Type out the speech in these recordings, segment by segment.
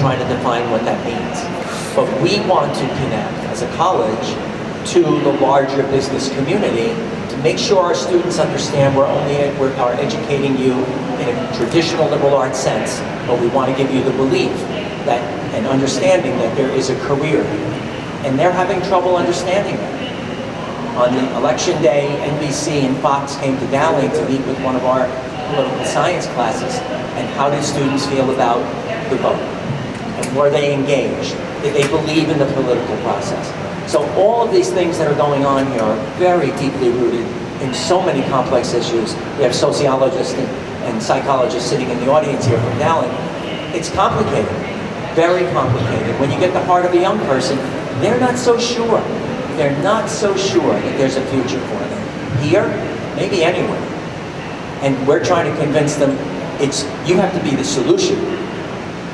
trying to define what that means. But we want to connect, as a college, to the larger business community to make sure our students understand we are educating you in a traditional liberal arts sense, but we want to give you the belief that and understanding that there is a career. And they're having trouble understanding that. On the election day, NBC and Fox came to Dowling to meet with one of our political science classes, and how did students feel about the vote? And were they engaged? Did they believe in the political process? So all of these things that are going on here are very deeply rooted in so many complex issues. We have sociologists and psychologists sitting in the audience here from Dowling. It's complicated, very complicated. When you get the heart of a young person, they're not so sure. They're not so sure that there's a future for them. Here, maybe anywhere. And we're trying to convince them, you have to be the solution.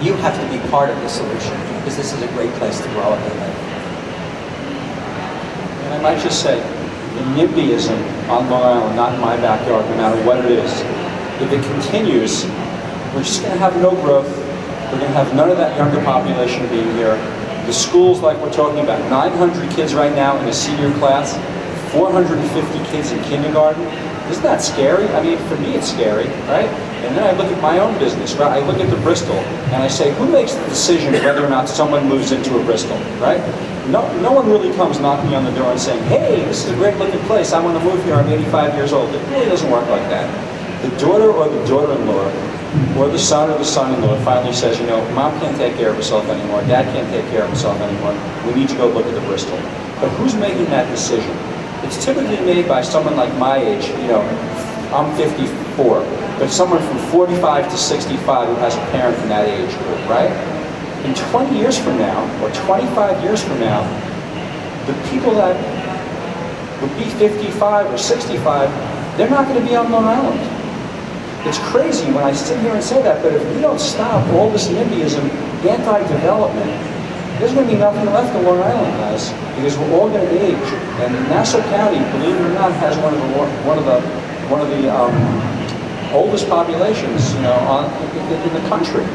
You have to be part of the solution, because this is a great place to grow up and live. And I might just say, the NIMBYism on Long Island, not in my backyard, no matter what it is, if it continues, we're just going to have no growth. We're going to have none of that younger population being here. The schools, like we're talking about, 900 kids right now in a senior class, 450 kids in kindergarten. Isn't that scary? I mean, for me it's scary, right? And then I look at my own business, right? I look at the Bristol, and I say, who makes the decision whether or not someone moves into a Bristol, right? No one really comes knocking on the door and saying, hey, this is a great looking place, I want to move here, I'm 85 years old. It really doesn't work like that. The daughter or the daughter-in-law, or the son or the son-in-law finally says, you know, mom can't take care of herself anymore, dad can't take care of himself anymore, we need to go look at the Bristol. But who's making that decision? It's typically made by someone like my age, you know, I'm 54, but someone from 45 to 65 who has a parent from that age group, right? And 20 years from now, or 25 years from now, the people that would be 55 or 65, they're not going to be on Long Island. It's crazy when I sit here and say that, but if we don't stop all this NIMBYism, anti-development, there's going to be nothing left in Long Island, guys, because we're all going to age. And Nassau County, believe it or not, has one of the oldest populations, you know, in the country.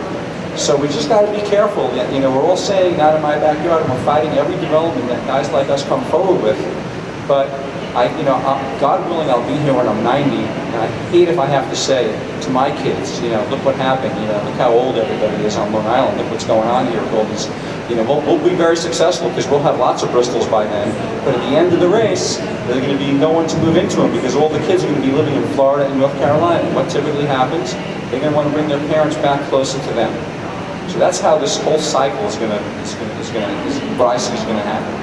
So we just got to be careful. You know, we're all saying, not in my backyard, and we're fighting every development that guys like us come forward with. But God willing, I'll be here when I'm 90, and I hate if I have to say to my kids, you know, look what happened, you know, look how old everybody is on Long Island, look what's going on here with all this. You know, we'll be very successful because we'll have lots of Bristols by then, but at the end of the race, there's going to be no one to move into them because all the kids are going to be living in Florida and North Carolina. What typically happens? They're going to want to bring their parents back closer to them. So that's how this whole cycle is what I see is going to happen.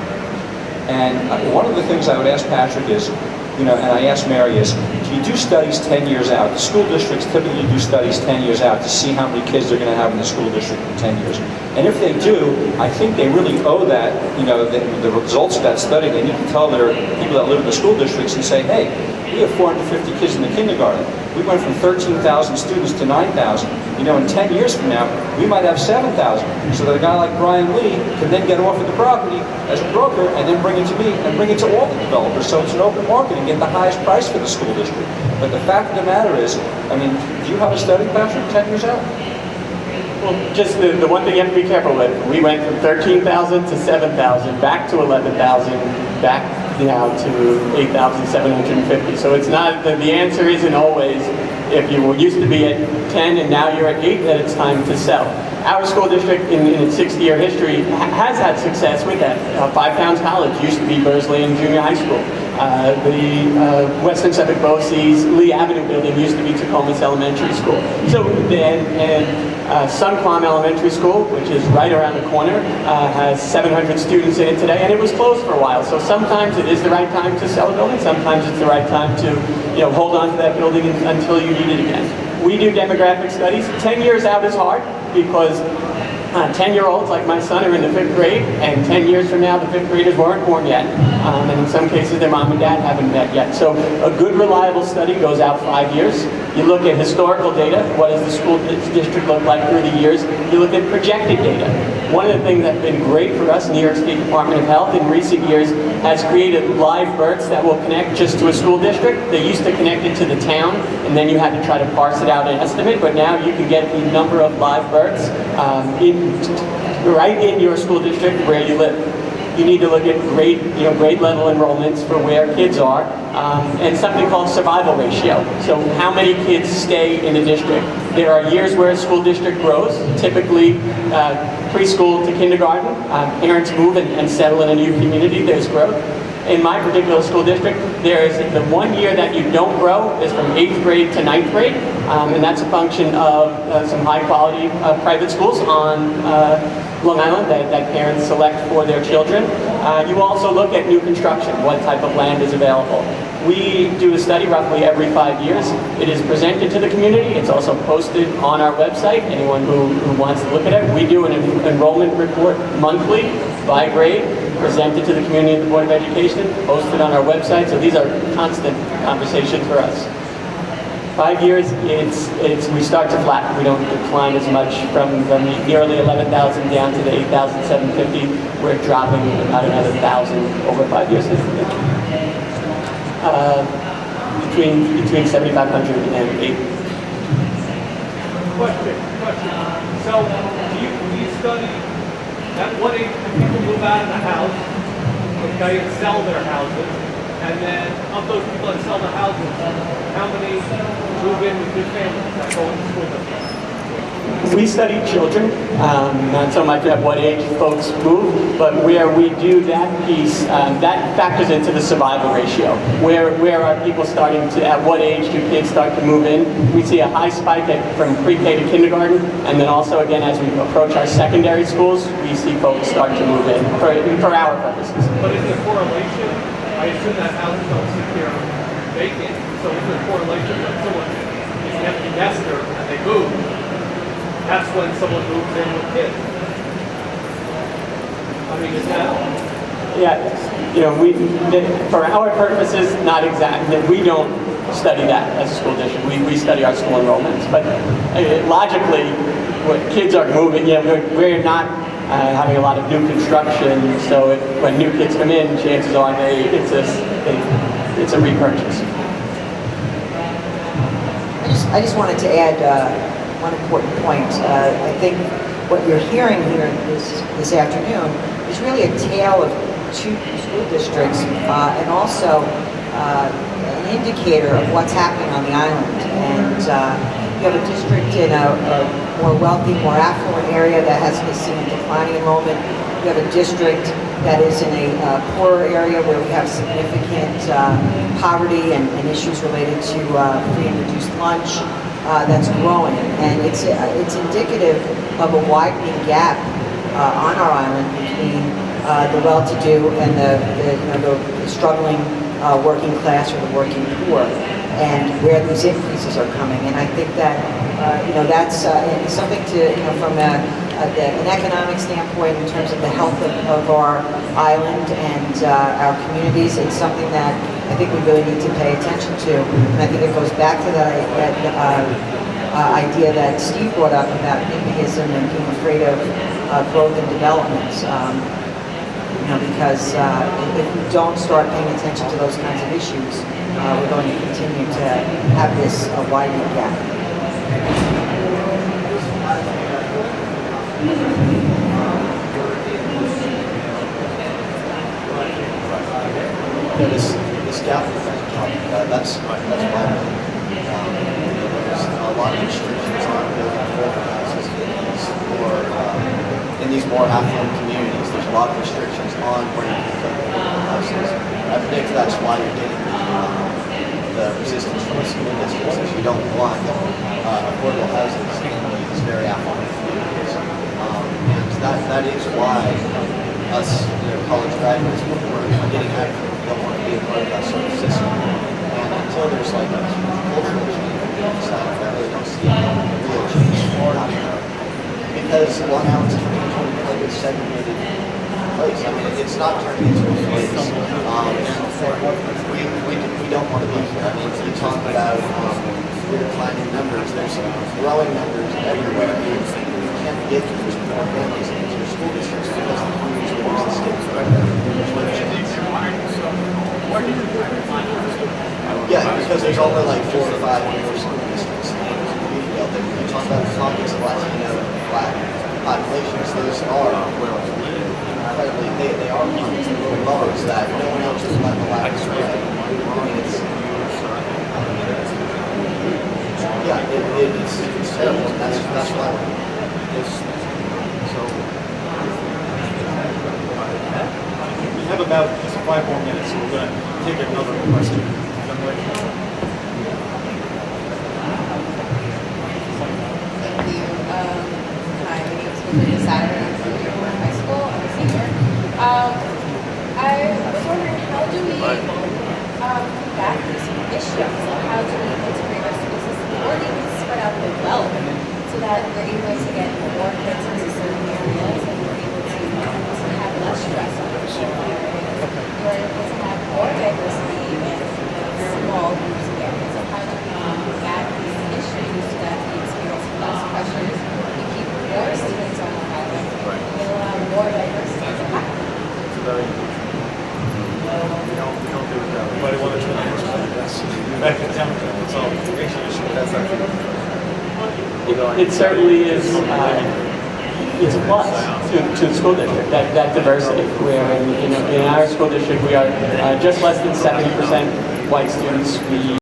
And one of the things I would ask Patrick is, you know, and I asked Mary is, do you do studies 10 years out? The school districts typically do studies 10 years out to see how many kids they're going to have in the school district in 10 years. And if they do, I think they really owe that, you know, the results of that study. And you can tell there are people that live in the school districts and say, hey, we have 450 kids in the kindergarten. We went from 13,000 students to 9,000. You know, in 10 years from now, we might have 7,000. So that a guy like Brian Lee can then get offered the property as a broker and then bring it to me and bring it to all the developers. So it's an open market and get the highest price for the school district. But the fact of the matter is, I mean, do you have a study, Patrick, 10 years out? Well, just the one thing you have to be careful with, we went from 13,000 to 7,000, back to 11,000, back now to 8,750. So it's not, the answer isn't always, if you used to be at 10 and now you're at 8, that it's time to sell. Our school district in its 60-year history has had success with that. Five Towns College used to be Burzlian Junior High School. The Western Suffolk BOCES Lee Avenue building used to be Tacomas Elementary School. So, Sunquam Elementary School, which is right around the corner, has 700 students in it today, and it was closed for a while. So sometimes it is the right time to sell a building, sometimes it's the right time to, you know, hold on to that building until you need it again. We do demographic studies. 10 years out is hard because 10-year-olds like my son are in the 5th grade, and 10 years from now the 5th graders weren't born yet. And in some cases their mom and dad haven't met yet. So a good reliable study goes out 5 years. You look at historical data, what does the school district look like through the years. You look at projected data. One of the things that's been great for us, New York State Department of Health in recent years has created live births that will connect just to a school district. They used to connect it to the town, and then you had to try to parse it out and estimate, but now you can get the number of live births right in your school district where you live. You need to look at grade level enrollments for where kids are, and something called survival ratio. So how many kids stay in the district? There are years where a school district grows, typically preschool to kindergarten. Parents move and settle in a new community, there's growth. In my particular school district, there's the 1 year that you don't grow is from 8th grade to 9th grade, and that's a function of some high quality private schools on Long Island that parents select for their children. You also look at new construction, what type of land is available. We do a study roughly every 5 years. It is presented to the community. It's also posted on our website, anyone who wants to look at it. We do an enrollment report monthly by grade, presented to the community and the Board of Education, posted on our website. So these are constant conversations for us. 5 years, we start to flatten. We don't decline as much from the nearly 11,000 down to the 8,750. We're dropping about another 1,000 over 5 years. Between 7,500 and 8. Question. So, do you study at what age do people move out of the house, okay, and sell their houses? And then, of those people that sell the houses, how many move in with good families that go into school with them? We study children, not so much at what age folks move, but where we do that piece, that factors into the survival ratio. Where are people starting to, at what age do kids start to move in? We see a high spike from pre-K to kindergarten, and then also again as we approach our secondary schools, we see folks start to move in for our purposes. But is there correlation? I assume that houses don't sit there vacant, so is there correlation when someone is an empty nester and they move? That's when someone moves in with kids. I mean, is that? Yeah, for our purposes, not exactly. We don't study that as a school district. We study our school enrollments. But logically, when kids are moving, we're not having a lot of new construction. So when new kids come in, chances are it's a repurchase. I just wanted to add one important point. I think what you're hearing here this afternoon is really a tale of two school districts and also an indicator of what's happening on the island. And you have a district in a more wealthy, more affluent area that has seen a declining enrollment. You have a district that is in a poorer area where we have significant poverty and issues related to free and reduced lunch. That's growing, and it's indicative of a widening gap on our island between the well-to-do and the struggling working class or the working poor, and where these increases are coming. And I think that that's something to from an economic standpoint in terms of the health of our island and our communities. It's something that I think we really need to pay attention to, and I think it goes back to that idea that Steve brought up about NIMBYism and being afraid of growth and development. Because if we don't start paying attention to those kinds of issues, we're going to continue to have this widening gap. This gap that you're talking about, that's why there's a lot of restrictions on building affordable houses in these more affluent communities. There's a lot of restrictions on where you can build affordable houses. I predict that's why you're getting the resistance from the school districts, is you don't want affordable houses in these very affluent communities. And that is why us, college graduates, we're getting out of it. We don't want to be a part of that sort of system. And until there's like a huge cultural change on the inside, I really don't see a real change happening. Because Long Island's turning into like a segregated place. I mean, it's not turning into a place. We don't want to be here. I mean, you talk about we're declining numbers. There's growing numbers everywhere. You can't get more families into your school just are incredibly, they are lows that no one else is let the ladder spread. I mean, it's terrible. That's why We have about just 5 more minutes, so we're going to take another question. Thank you. Hi, my name is Maria Saturn. I'm from Dearborn High School. I'm a senior. I was wondering, how do we combat these issues? How do we integrate our school system or even spread out the wealth so that we're able to get more kids into certain areas and we're able to have less stress on the school areas? We're able to have more diversity in small groups of areas. So how do we combat these issues so that we experience less pressures, we keep more students on the island, and allow more diversity to happen? It's a very good question. We don't do it that way. Anybody want to try to answer that? Yes. Back to town, it's all racial issue. That's actually. It certainly is. It's a plus to the school district, that diversity. Where in our school district we are just less than 70% white students. We